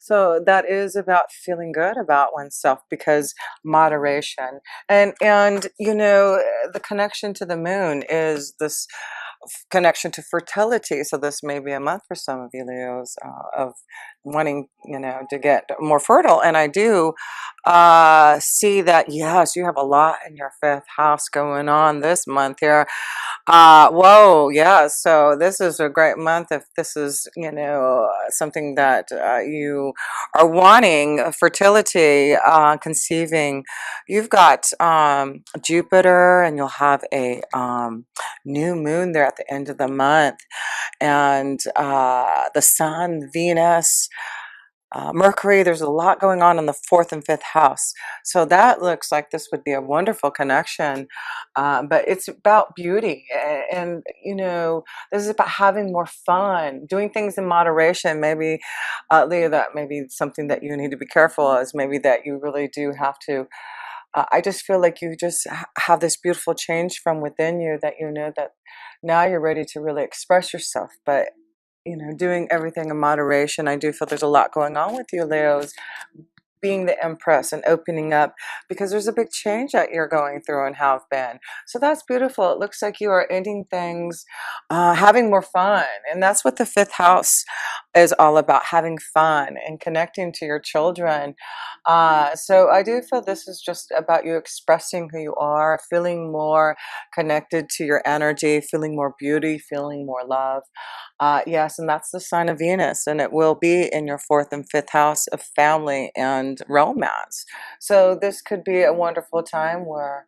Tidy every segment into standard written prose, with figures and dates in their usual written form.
So that is about feeling good about oneself because moderation and the connection to the moon is this connection to fertility. So this may be a month for some of you Leos of wanting, to get more fertile. And I do see that, yes, you have a lot in your fifth house going on this month here. Whoa, yeah. So this is a great month if this is, something that you are wanting, fertility, conceiving. You've got Jupiter, and you'll have a new moon there at the end of the month, and the Sun, Venus. Mercury, there's a lot going on in the fourth and fifth house. So that looks like this would be a wonderful connection. But it's about beauty. And, this is about having more fun, doing things in moderation. Maybe, Leah, that may be something that you need to be careful is maybe that you really do have to. I just feel like you just have this beautiful change from within you that you know that now you're ready to really express yourself. But doing everything in moderation. I do feel there's a lot going on with you, Leos, being the empress and opening up because there's a big change that you're going through and have been. So that's beautiful. It looks like you are ending things, having more fun. And that's what the fifth house is all about, having fun and connecting to your children. So I do feel this is just about you expressing who you are, feeling more connected to your energy, feeling more beauty, feeling more love. Yes, and that's the sign of Venus, and it will be in your fourth and fifth house of family and romance. So this could be a wonderful time where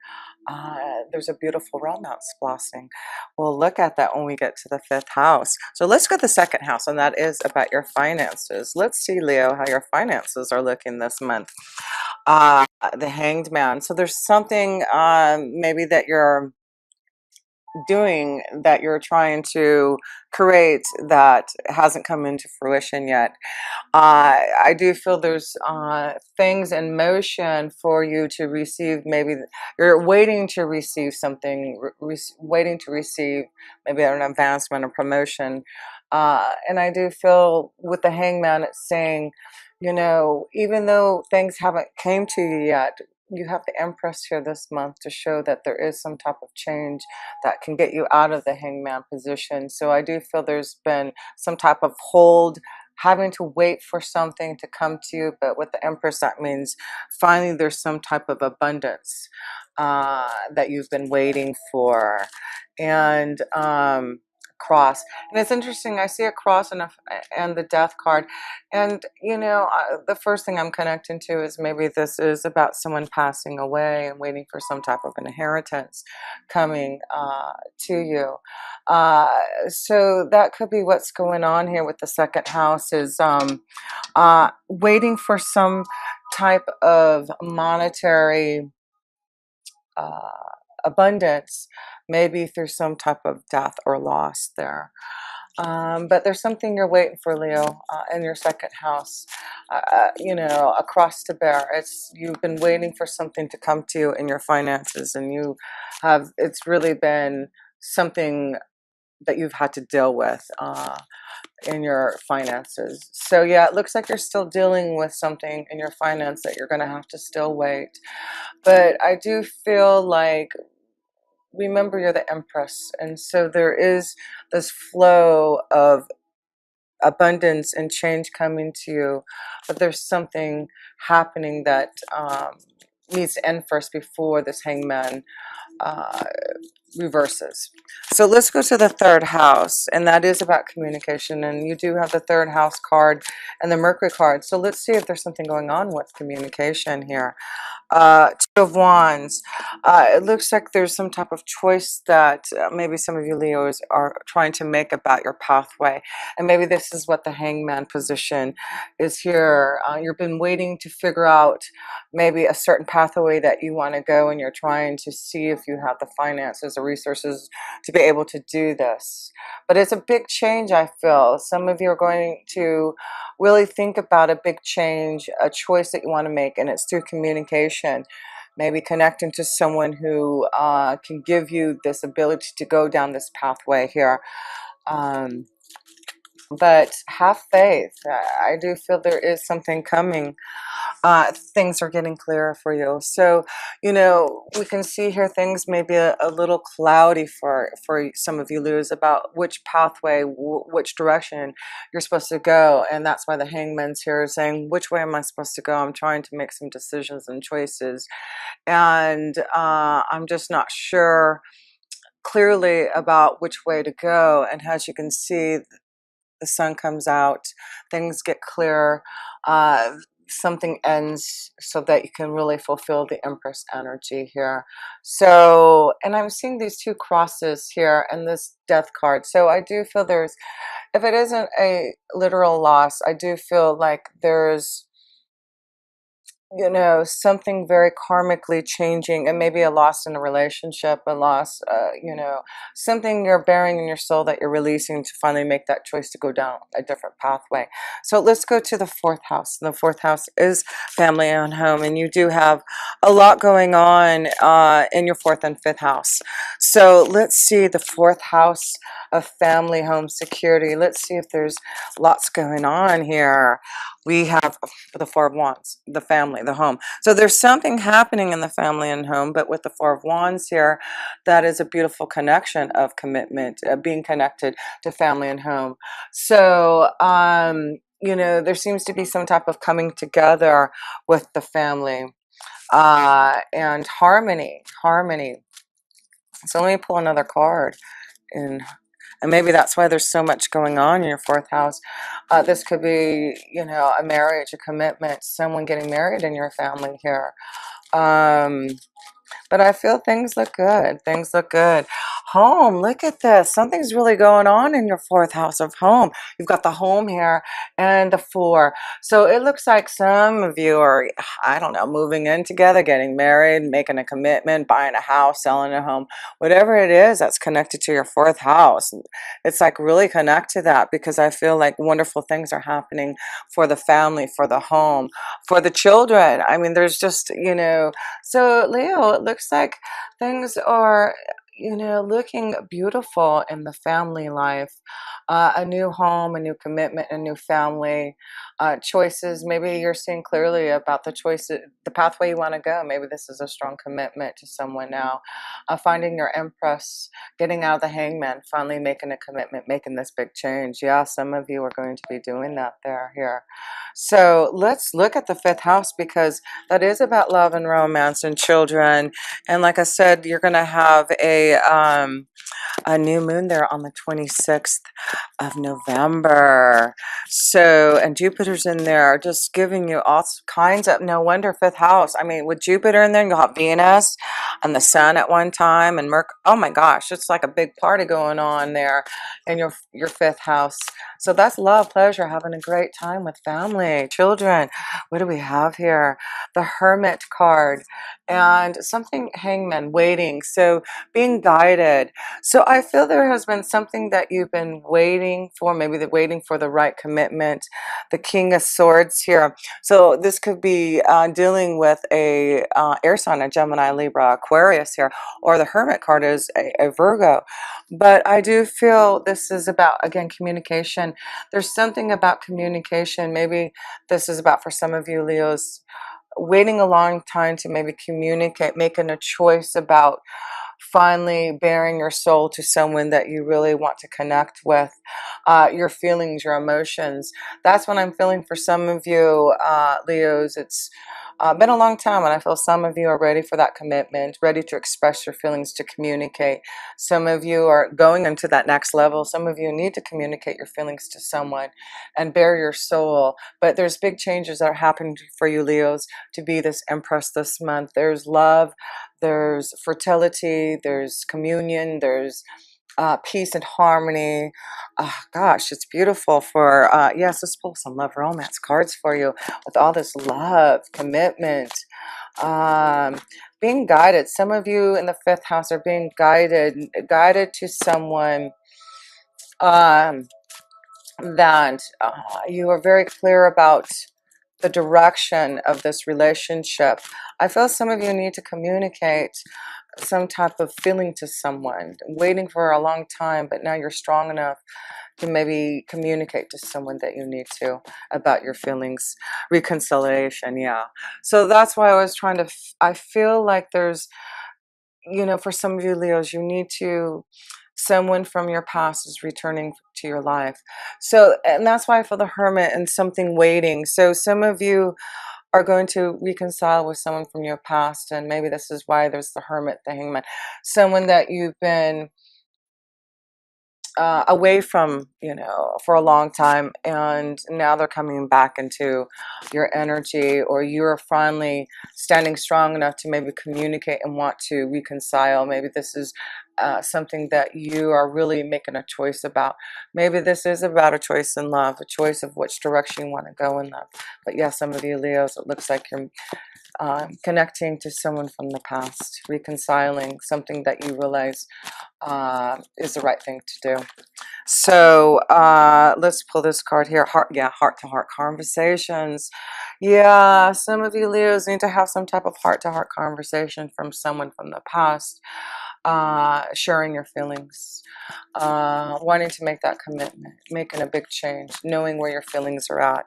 there's a beautiful romance blossoming. We'll look at that when we get to the fifth house. So let's go to the second house, and that is about your finances. Let's see, Leo, how your finances are looking this month. Uh, the Hanged Man. So there's something maybe that you're doing that you're trying to create that hasn't come into fruition yet. I do feel there's things in motion for you to receive. Maybe you're waiting to receive something, waiting to receive maybe an advancement or promotion. And I do feel with the Hangman, it's saying, even though things haven't came to you yet, you have the Empress here this month to show that there is some type of change that can get you out of the Hangman position. So I do feel there's been some type of hold, having to wait for something to come to you. But with the Empress, that means finally there's some type of abundance that you've been waiting for. And cross, and it's interesting, I see a cross and the death card, and the first thing I'm connecting to is maybe this is about someone passing away and waiting for some type of inheritance coming to you. So that could be what's going on here with the second house is waiting for some type of monetary uh, abundance, maybe through some type of death or loss there. But there's something you're waiting for, Leo, in your second house. A cross to bear. You've been waiting for something to come to you in your finances, and it's really been something that you've had to deal with in your finances. So yeah, it looks like you're still dealing with something in your finance that you're going to have to still wait. But I do feel like, remember, you're the Empress, and so there is this flow of abundance and change coming to you, but there's something happening that needs to end first before this Hangman uh, reverses. So let's go to the third house, and that is about communication. And you do have the third house card and the Mercury card. So let's see if there's something going on with communication here. Two of Wands. It looks like there's some type of choice that maybe some of you Leos are trying to make about your pathway. And maybe this is what the Hangman position is here. You've been waiting to figure out maybe a certain pathway that you want to go, and you're trying to see if you have the finances or resources to be able to do this. But it's a big change, I feel. Some of you are going to really think about a big change, a choice that you want to make, and it's through communication. Maybe connecting to someone who can give you this ability to go down this pathway here. Um, but have faith. I do feel there is something coming. Things are getting clearer for you. So, we can see here things may be a little cloudy for some of you, Luz, about which pathway, which direction you're supposed to go. And that's why the hangman's here saying, which way am I supposed to go? I'm trying to make some decisions and choices. And I'm just not sure clearly about which way to go. And as you can see, the sun comes out, things get clearer, something ends so that you can really fulfill the Empress energy here. So, and I'm seeing these two crosses here and this death card. So I do feel there's, if it isn't a literal loss, I do feel like there's, something very karmically changing, and maybe a loss in a relationship, a loss, something you're bearing in your soul that you're releasing to finally make that choice to go down a different pathway. So let's go to the fourth house. The fourth house is family and home, and you do have a lot going on in your fourth and fifth house. So let's see the fourth house of family, home, security. Let's see if there's lots going on here. We have the Four of Wands, the family, the home. So there's something happening in the family and home, but with the Four of Wands here, that is a beautiful connection of commitment, being connected to family and home. So, there seems to be some type of coming together with the family and harmony, harmony. So let me pull another card. And maybe that's why there's so much going on in your fourth house. This could be, a marriage, a commitment, someone getting married in your family here. But I feel things look good. Things look good. Home, look at this. Something's really going on in your fourth house of home. You've got the home here and the four. So it looks like some of you are, I don't know, moving in together, getting married, making a commitment, buying a house, selling a home, whatever it is that's connected to your fourth house. It's like really connect to that, because I feel like wonderful things are happening for the family, for the home, for the children. I mean, there's just, so Leo, it looks like things are, looking beautiful in the family life. A new home, a new commitment, a new family, choices. Maybe you're seeing clearly about the choices, the pathway you want to go. Maybe this is a strong commitment to someone now. Finding your Empress, getting out of the hangman, finally making a commitment, making this big change. Yeah, some of you are going to be doing that here. So let's look at the fifth house, because that is about love and romance and children. And like I said, you're going to have a new moon there on the 26th of November. So, and Jupiter's in there, just giving you all kinds of, no wonder fifth house. I mean, with Jupiter in there, you'll have Venus and the sun at one time, and Mercury. Oh my gosh, it's like a big party going on there in your fifth house. So that's love, pleasure, having a great time with family, children. What do we have here? The Hermit card and something hangman, waiting. So being guided. So I feel there has been something that you've been waiting for, maybe they're waiting for the right commitment. The King of Swords here. So this could be dealing with a air sign, a Gemini, Libra, Aquarius here, or the Hermit card is a Virgo. But I do feel this is about, again, communication. There's something about communication. Maybe this is about, for some of you Leos, waiting a long time to maybe communicate, making a choice about finally bearing your soul to someone that you really want to connect with, your feelings, your emotions. That's what I'm feeling for some of you, Leos. It's been a long time, and I feel some of you are ready for that commitment, ready to express your feelings, to communicate. Some of you are going into that next level. Some of you need to communicate your feelings to someone and bare your soul. But there's big changes that are happening for you, Leos, to be this Empress this month. There's love, there's fertility, there's communion, there's peace and harmony. Gosh, it's beautiful for, yes, let's pull some love romance cards for you with all this love, commitment, being guided. Some of you in the fifth house are being guided to someone um, that you are very clear about the direction of this relationship. I feel some of you need to communicate some type of feeling to someone, waiting for a long time, but now you're strong enough to maybe communicate to someone that you need to about your feelings. Reconciliation, yeah. So that's why I was trying to, I feel like there's, for some of you Leos, you need to, someone from your past is returning to your life. So, and that's why I feel the Hermit and something waiting. So some of you are going to reconcile with someone from your past, and maybe this is why there's the Hermit, the Hangman, someone that you've been away from, for a long time, and now they're coming back into your energy, or you're finally standing strong enough to maybe communicate and want to reconcile. Maybe this is something that you are really making a choice about. Maybe this is about a choice in love, a choice of which direction you want to go in love. But yeah, some of you Leos, it looks like you're connecting to someone from the past, reconciling something that you realize is the right thing to do. So let's pull this card here. Heart to heart conversations. Yeah, some of you Leos need to have some type of heart to heart conversation from someone from the past, sharing your feelings, wanting to make that commitment, making a big change, knowing where your feelings are at.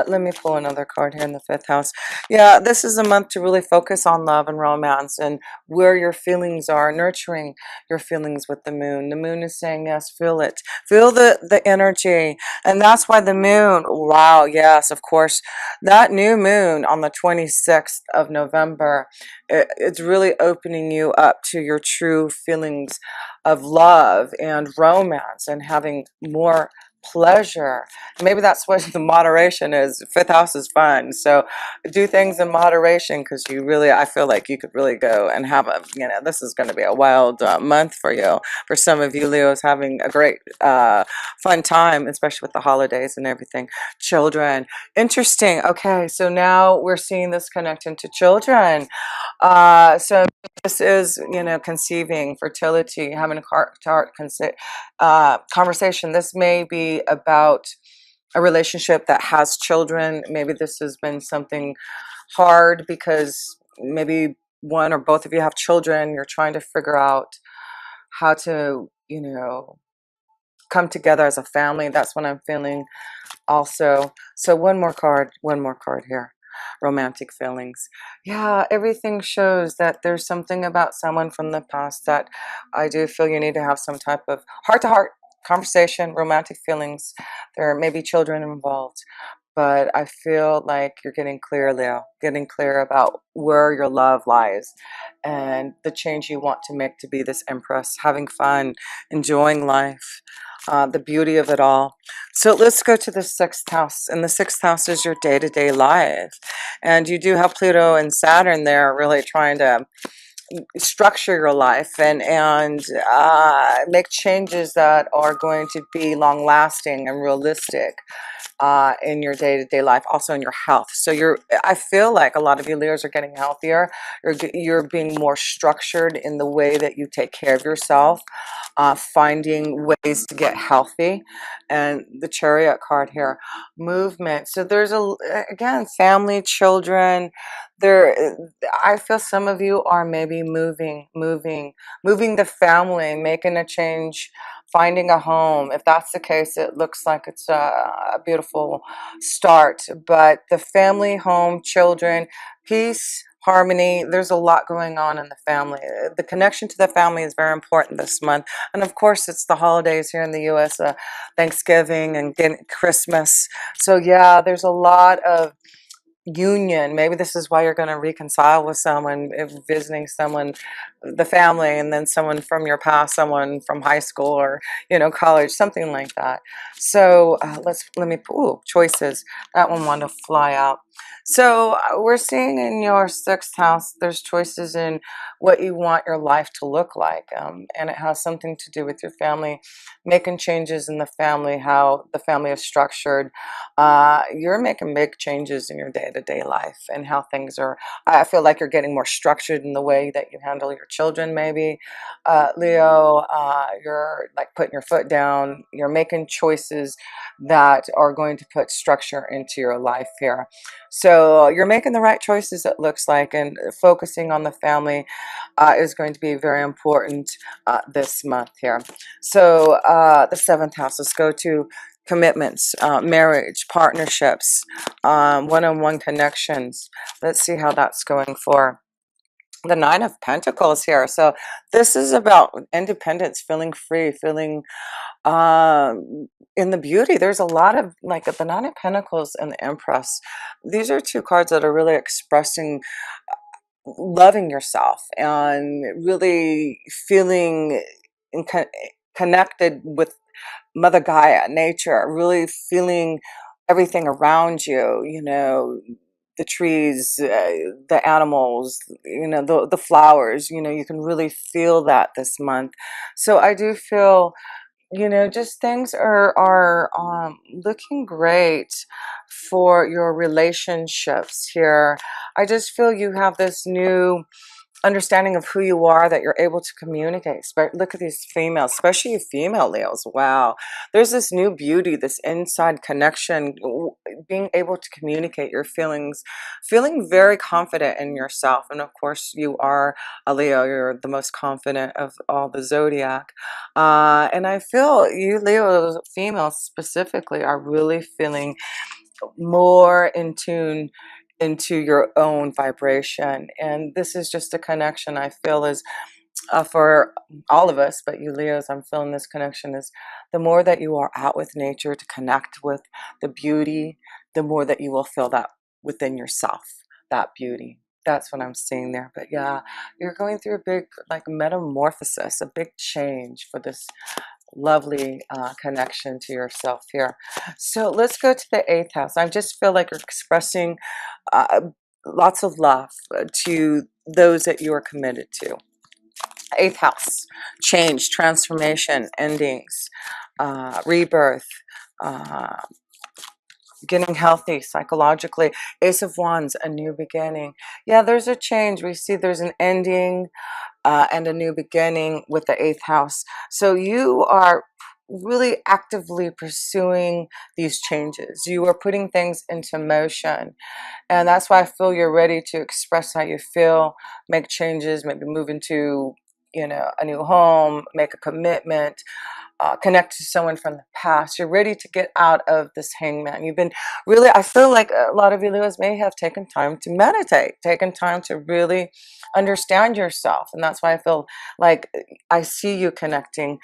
Let me pull another card here in the fifth house. Yeah, this is a month to really focus on love and romance and where your feelings are, nurturing your feelings with the moon. The moon is saying, yes, feel it. Feel the energy. And that's why the moon, wow, yes, of course, that new moon on the 26th of November, it's really opening you up to your true feelings of love and romance and having more pleasure. Maybe that's what the moderation is. Fifth house is fun, so do things in moderation, because you really, I feel like you could really go and have a, this is going to be a wild month for you. For some of you Leos, having a great fun time, especially with the holidays and everything. Children, interesting. Okay, so now we're seeing this connection to children. So this is, conceiving, fertility, having a heart-to-heart conversation. This may be about a relationship that has children. Maybe this has been something hard because maybe one or both of you have children. You're trying to figure out how to, come together as a family. That's what I'm feeling also. So one more card here. Romantic feelings. Yeah, everything shows that there's something about someone from the past that I do feel you need to have some type of heart-to-heart conversation, romantic feelings. There may be children involved, but I feel like you're getting clear, Leo, getting clear about where your love lies and the change you want to make to be this empress, having fun, enjoying life, the beauty of it all. So let's go to the sixth house, and the sixth house is your day-to-day life, and you do have Pluto and Saturn there really trying to structure your life and make changes that are going to be long lasting and realistic in your day-to-day life, also in your health. So I feel like a lot of you Leos are getting healthier. You're being more structured in the way that you take care of yourself, finding ways to get healthy. And the Chariot card here, movement. So there's again, family, children. There, I feel some of you are maybe moving the family, making a change, finding a home. If that's the case, it looks like it's a beautiful start. But the family, home, children, peace, harmony, there's a lot going on in the family. The connection to the family is very important this month. And of course, it's the holidays here in the US, Thanksgiving and Christmas. So yeah, there's a lot of union. Maybe this is why you're going to reconcile with someone, if visiting someone, the family, and then someone from your past, someone from high school or college, something like that. So let me, ooh, choices. That one wanted to fly out. So we're seeing in your sixth house, there's choices in what you want your life to look like, and it has something to do with your family, making changes in the family, how the family is structured. You're making big changes in your day-to-day life and how things are. I feel like you're getting more structured in the way that you handle your children, maybe. Leo, you're like putting your foot down. You're making choices that are going to put structure into your life here. So you're making the right choices, it looks like, and focusing on the family is going to be very important this month here. So the seventh house, let's go to commitments, marriage, partnerships, one-on-one connections. Let's see how that's going for the Nine of Pentacles here. So this is about independence, feeling free, feeling in the beauty. There's a lot of like the Nine of Pentacles and the Empress. These are two cards that are really expressing loving yourself and really feeling in connected with Mother Gaia, nature, really feeling everything around you, you know, the trees, the animals, you know, the flowers, you know, you can really feel that this month. So I do feel, you know, just things are looking great for your relationships here. I just feel you have this new understanding of who you are, that you're able to communicate. Look at these females, especially you female Leos. Wow, there's this new beauty, this inside connection, being able to communicate your feelings, feeling very confident in yourself. And of course you are a Leo, you're the most confident of all the zodiac. And I feel you Leo females specifically are really feeling more in tune into your own vibration. And this is just a connection I feel is for all of us, but you Leos, I'm feeling this connection is the more that you are out with nature to connect with the beauty, the more that you will feel that within yourself, that beauty. That's what I'm seeing there. But yeah, you're going through a big like metamorphosis, a big change for this lovely connection to yourself here. So let's go to the eighth house. I just feel like you're expressing uh, lots of love to those that you are committed to. Eighth house, change, transformation, endings, rebirth, uh, getting healthy psychologically. Ace of Wands, a new beginning. Yeah, there's a change. We see there's an ending and a new beginning with the eighth house. So you are really actively pursuing these changes. You are putting things into motion. And that's why I feel you're ready to express how you feel, make changes, maybe move into, you know, a new home, make a commitment, connect to someone from the past. You're ready to get out of this hangman. You've been really, I feel like a lot of you Leos may have taken time to meditate, taken time to really understand yourself. And that's why I feel like I see you connecting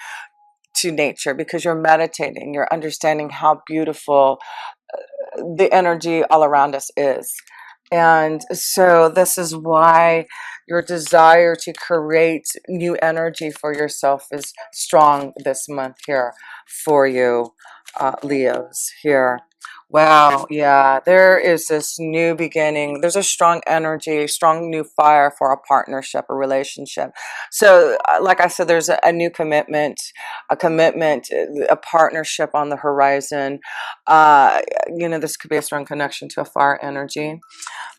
to nature because you're meditating, you're understanding how beautiful the energy all around us is. And so this is why your desire to create new energy for yourself is strong this month here for you, Leos here. Wow, yeah, there is this new beginning. There's a strong energy, strong new fire for a partnership, a relationship. So, like I said, there's a new commitment, a partnership on the horizon. Uh, you know, this could be a strong connection to a fire energy,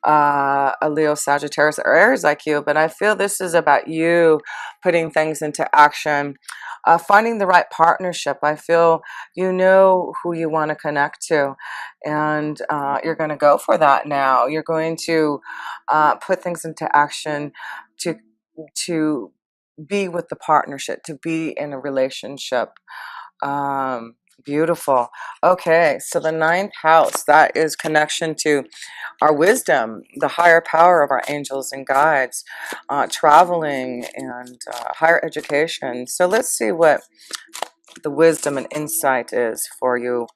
a Leo, Sagittarius, or Aries like you, but I feel this is about you putting things into action, finding the right partnership. I feel you know who you want to connect to, and you're going to go for that now. You're going to put things into action to to be with the partnership, to be in a relationship. Beautiful. Okay, so the ninth house, that is connection to our wisdom, the higher power of our angels and guides, traveling and higher education. So let's see what the wisdom and insight is for you.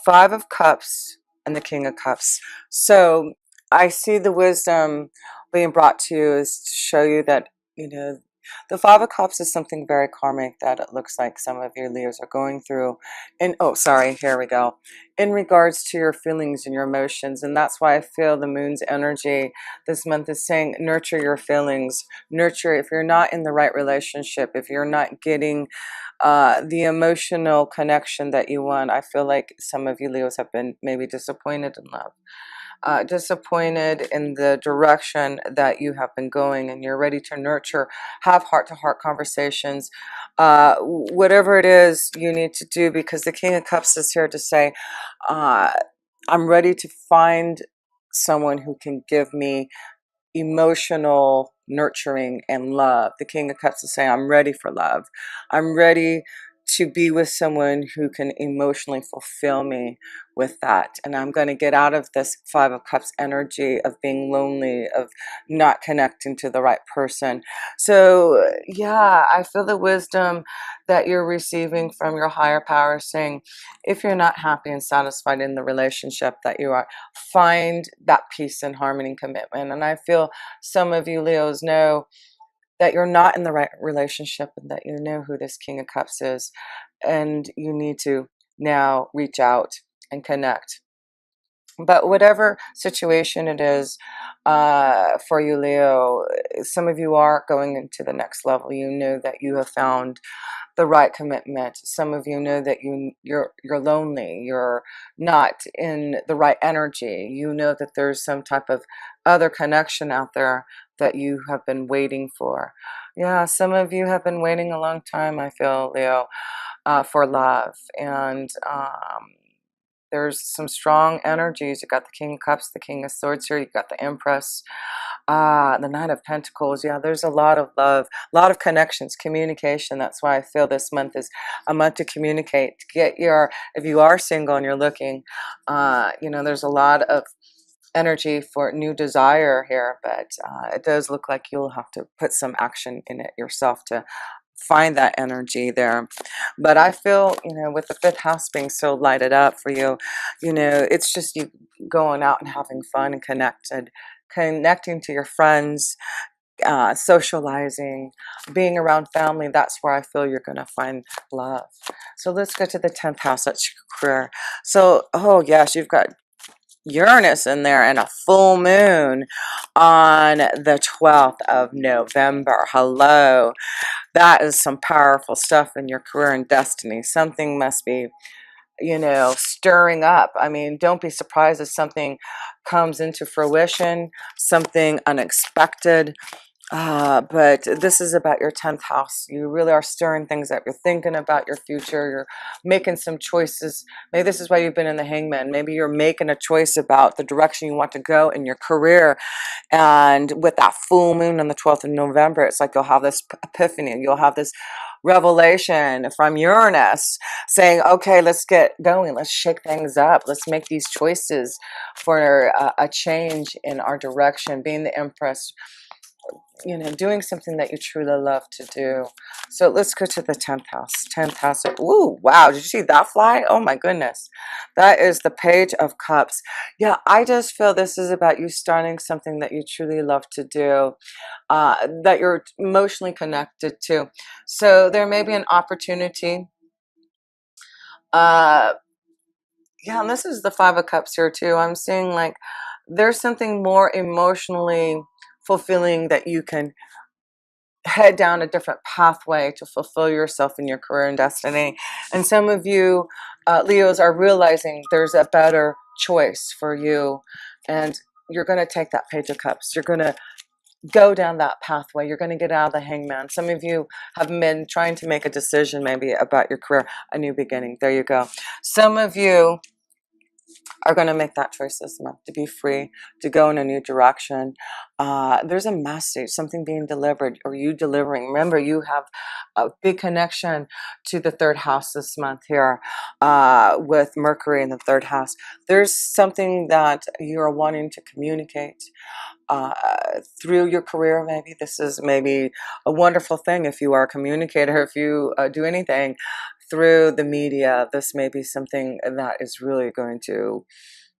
Five of Cups and the King of Cups. So I see the wisdom being brought to you is to show you that, you know, the Five of Cups is something very karmic that it looks like some of your Leos are going through. And oh, sorry, here we go. In regards to your feelings and your emotions. And that's why I feel the moon's energy this month is saying nurture your feelings. Nurture if you're not in the right relationship, if you're not getting the emotional connection that you want. I feel like some of you Leos have been maybe disappointed in love, disappointed in the direction that you have been going, and you're ready to nurture, have heart-to-heart conversations, whatever it is you need to do, because the King of Cups is here to say, uh, I'm ready to find someone who can give me emotional nurturing and love. The King of Cups is saying, I'm ready for love. I'm ready to be with someone who can emotionally fulfill me with that. And I'm going to get out of this Five of Cups energy of being lonely, of not connecting to the right person. So, yeah, I feel the wisdom that you're receiving from your higher power saying, if you're not happy and satisfied in the relationship that you are, find that peace and harmony and commitment. And I feel some of you Leos know that you're not in the right relationship, and that you know who this King of Cups is, and you need to now reach out and connect. But whatever situation it is, for you Leo, some of you are going into the next level. You know that you have found the right commitment. Some of you know that you're lonely, you're not in the right energy. You know that there's some type of other connection out there that you have been waiting for. Yeah, some of you have been waiting a long time, I feel, Leo, for love. And there's some strong energies. You got the King of Cups, the King of Swords here. You got the Empress, the Knight of Pentacles. Yeah, there's a lot of love, a lot of connections, communication. That's why I feel this month is a month to communicate, to get your, if you are single and you're looking, there's a lot of energy for new desire here, but it does look like you'll have to put some action in it yourself to find that energy there. But I feel, with the fifth house being so lighted up for you, it's just you going out and having fun and connecting to your friends, socializing, being around family. That's where I feel you're going to find love. So let's go to the 10th house. That's your career. So, oh yes, you've got Uranus in there and a full moon on the 12th of November. Hello. That is some powerful stuff in your career and destiny. Something must be, stirring up. I mean, don't be surprised if something comes into fruition, something unexpected. But this is about your 10th house. You really are stirring things up. You're thinking about your future. You're making some choices. Maybe this is why you've been in the Hangman. Maybe you're making a choice about the direction you want to go in your career. And with that full moon on the 12th of November, it's like you'll have this epiphany. You'll have this revelation from Uranus saying, okay, let's get going. Let's shake things up. Let's make these choices for a change in our direction. Being the Empress, doing something that you truly love to do. So let's go to the 10th house. 10th house. Ooh, wow. Did you see that fly? Oh my goodness. That is the Page of Cups. Yeah, I just feel this is about you starting something that you truly love to do, that you're emotionally connected to. So there may be an opportunity. Yeah, and this is the Five of Cups here too. I'm seeing like there's something more emotionally fulfilling that you can head down a different pathway to fulfill yourself in your career and destiny. And some of you Leos are realizing there's a better choice for you, and you're going to take that Page of Cups. You're going to go down that pathway. You're going to get out of the Hangman. Some of you have been trying to make a decision maybe about your career, a new beginning. There you go. Some of you are going to make that choice this month to be free, to go in a new direction. There's a message, something being delivered, or you delivering. Remember, you have a big connection to the third house this month here, with Mercury in the third house. There's something that you're wanting to communicate uh, through your career. Maybe this is maybe a wonderful thing if you are a communicator, if you do anything through the media. This may be something that is really going to